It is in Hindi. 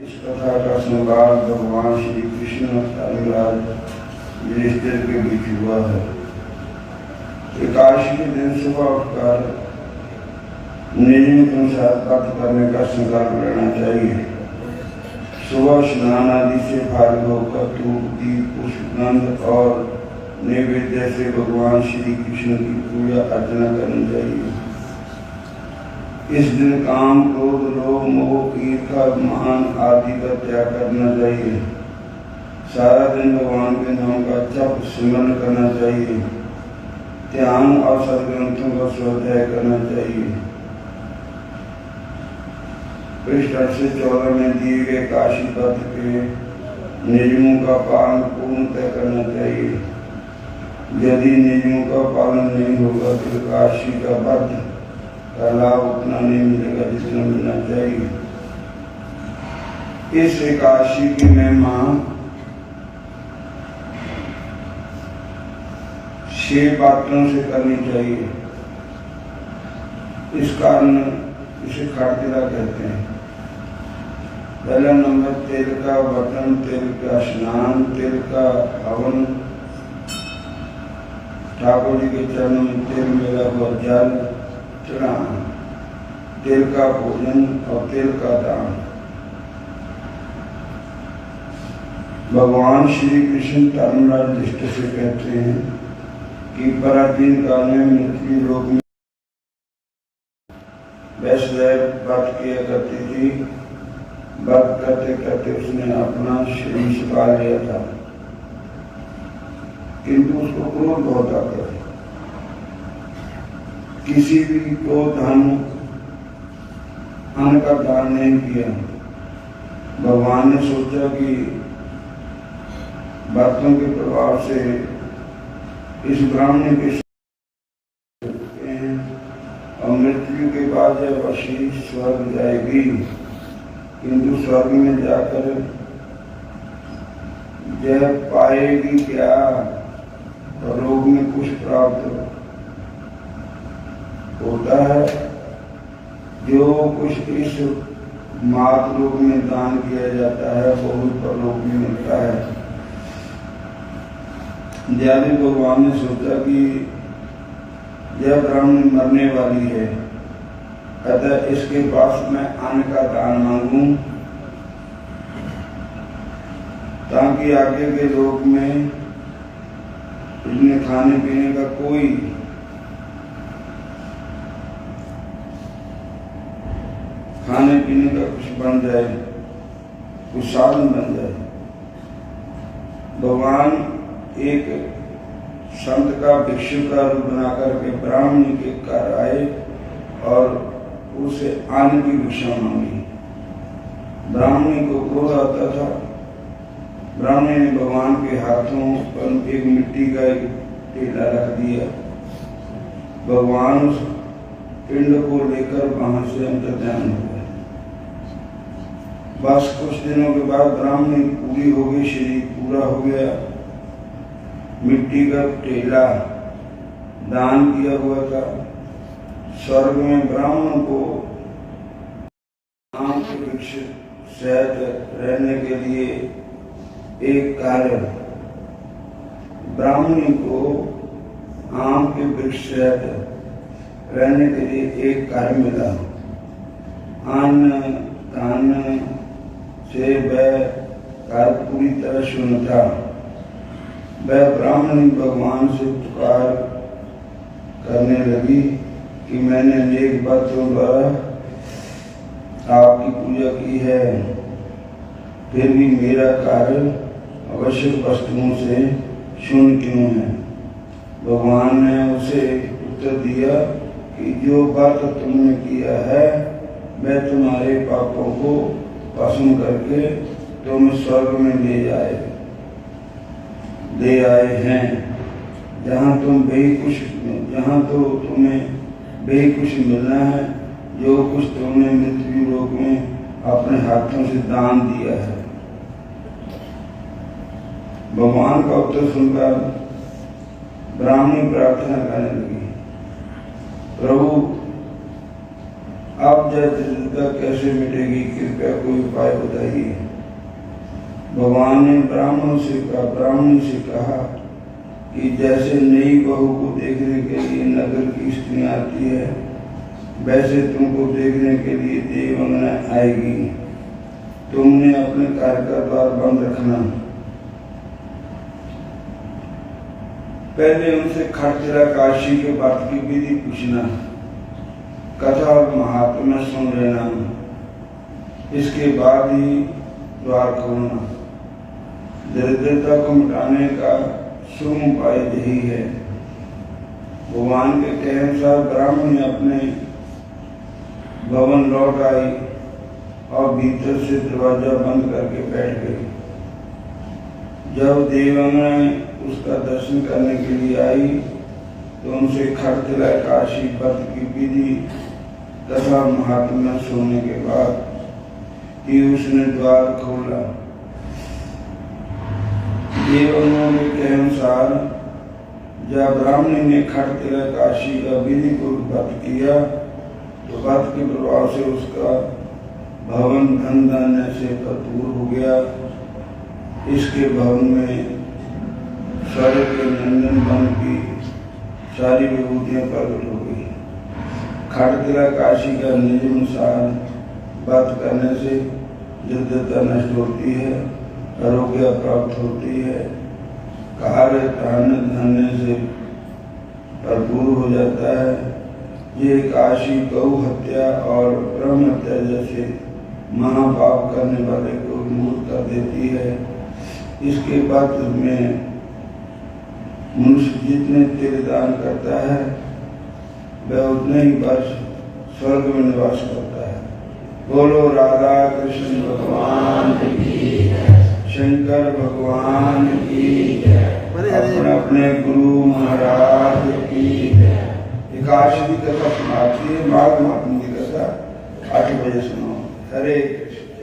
इस कथा का संवाद भगवान श्री कृष्ण धर्मराज युधिष्ठिर के बीच हुआ है। एकादशी के दिन सुबह उठकर नियम के अनुसार व्रत करने का संकल्प लेना चाहिए। सुबह स्नान आदि से फारिग होकर धूप दीप पुष्प गंध और नैवेद्य से भगवान श्री कृष्ण की पूजा अर्चना करनी चाहिए। इस दिन काम क्रोध लोभ मोह ईर्ष्या मान आदि का त्याग करना चाहिए। सारा दिन भगवान के नाम का जप स्मरण करना चाहिए। ध्यान और सदग्रंथों का स्वाध्याय करना चाहिए। पृष्ठ 14 में दिए गए काशी पद के नियमों का पालन पूर्णतः करना चाहिए। यदि नियमों का पालन नहीं होगा तो काशी का पद का लाभ उतना नहीं मिलेगा जितना मिलना चाहिए। इस एकादशी की महिमा 6 बातों से करनी चाहिए। इस कारण इसे खाड़तिला कहते हैं। पहला नंबर तेल का बर्तन, तेल का स्नान, तेल का हवन, ठाकुर जी के चरणों में तेल मिला हुआ जल चढ़ाना, तेल का भोजन और तेल का दान। भगवान श्री कृष्ण धर्मराज युधिष्ठिर से कहते हैं कि प्राचीन काल में मृत्यु लोक में वैश्य व्रत किया करती थी। व्रत करते करते उसने अपना शरीर छिपा लिया था, किंतु उसको क्रोध बहुत आता था। किसी भी को धन अन्न का दान नहीं किया। भगवान ने सोचा कि व्रतों के प्रभाव से इस ब्राह्मण के और मृत्यु के बाद जब अशी स्वर्ग जाएगी, किंतु स्वर्ग में जाकर जब पाएगी क्या तो लोग में कुछ प्राप्त होता है। जो कुछ इस मात लोक में दान किया जाता है वो परलोक में मिलता है। जब भगवान ने सोचा कि यह ब्राह्मण मरने वाली है, अतः इसके पास मैं अन्न का दान मांगूं ताकि आगे के लोक में इसमें खाने पीने का कोई खाने पीने का कुछ बन जाए, कुछ साधन बन जाए। भगवान एक संत का भिक्षु का रूप बनाकर के ब्राह्मण के घर आए और उसे अन्न की भिक्षा मांगी। ब्राह्मणी को क्रोध आता था। ब्राह्मणी ने भगवान के हाथों पर एक मिट्टी का एक टेला रख दिया। भगवान उस पिंड को लेकर वहां से अंतर्ध्यान हो गए। बस कुछ दिनों के बाद ब्राह्मणी पूरी हो गई, शरीर पूरा हो गया। मिट्टी का टेला दान किया हुआ था। स्वर्ग में ब्राह्मण को आम के वृक्ष सहित रहने के लिए एक कार्य, ब्राह्मणी को आम के वृक्ष सहित रहने के लिए एक कार्य मिला। अन्न दान से वह कार्य पूरी तरह शून्य था। वह ब्राह्मणी भगवान से पुकार करने लगी कि मैंने अनेक बातों द्वारा आपकी पूजा की है, फिर भी मेरा कार्य आवश्यक वस्तुओं से शून्य क्यों है। भगवान ने उसे उत्तर दिया कि जो व्रत तुमने किया है मैं तुम्हारे पापों को भस्म करके तुम्हें स्वर्ग में ले आए हैं, जहाँ तो तुम्हें वही कुछ मिलना है जो कुछ तुमने मृत्यु लोक में अपने हाथों से दान दिया है। भगवान का उत्तर सुनकर ब्राह्मणी प्रार्थना करने लगी, प्रभु अब जटिलता कैसे मिटेगी, कृपया कोई उपाय बताइए। भगवान ने ब्राह्मण से कहा कि जैसे नई बहू को देखने के लिए नगर की स्त्री आती है, वैसे तुमको देखने के लिए देवांगना आएगी। तुमने अपने कार्य का द्वार बंद रखना। पहले उनसे खरचरा काशी के व्रत की विधि पूछना, कथा और महात्म्य सुन लेना, इसके बाद ही द्वार खोलना। दरिद्रता को मिटाने का शुभ उपाय यही है। भगवान के कहने अनुसार ब्राह्मणी अपने भवन लौट आई और भीतर से दरवाजा बंद करके बैठ गई। जब देवांगना उसका दर्शन करने के लिए आई तो उनसे खरचरा काशी व्रत की विधि तथा महात्म्य सुनने के बाद ही उसने द्वार खोला। देवांगना के अनुसार जब ब्राह्मणी ने खरचरा काशी का विधि पूर्वक व्रत किया तो व्रत के प्रभाव से उसका भवन धन धान्य से भरपूर हो गया। इसके भवन में स्वर्ग के नंदन वन की सारी विभूतियां प्रकट हो गई। खरचरा काशी का नियमानुसार व्रत करने से दरिद्रता नष्ट होती है, आरोग्य प्राप्त होती है, कार्य धन धान्य से भरपूर हो जाता है। ये काशी गौ हत्या और ब्रह्म हत्या जैसे महापाप करने वाले को मुक्त कर देती है। इसके बाद में मनुष्य जितने तिल दान करता है वह उतने ही वर्ष स्वर्ग में निवास करता है। बोलो राधा कृष्ण भगवान की, शंकर भगवान की, अपने अपने गुरु महाराज की। एकादशी की कथा सुनाती है, माघ मास की कथा 8 बजे सुनो। हरे कृष्ण।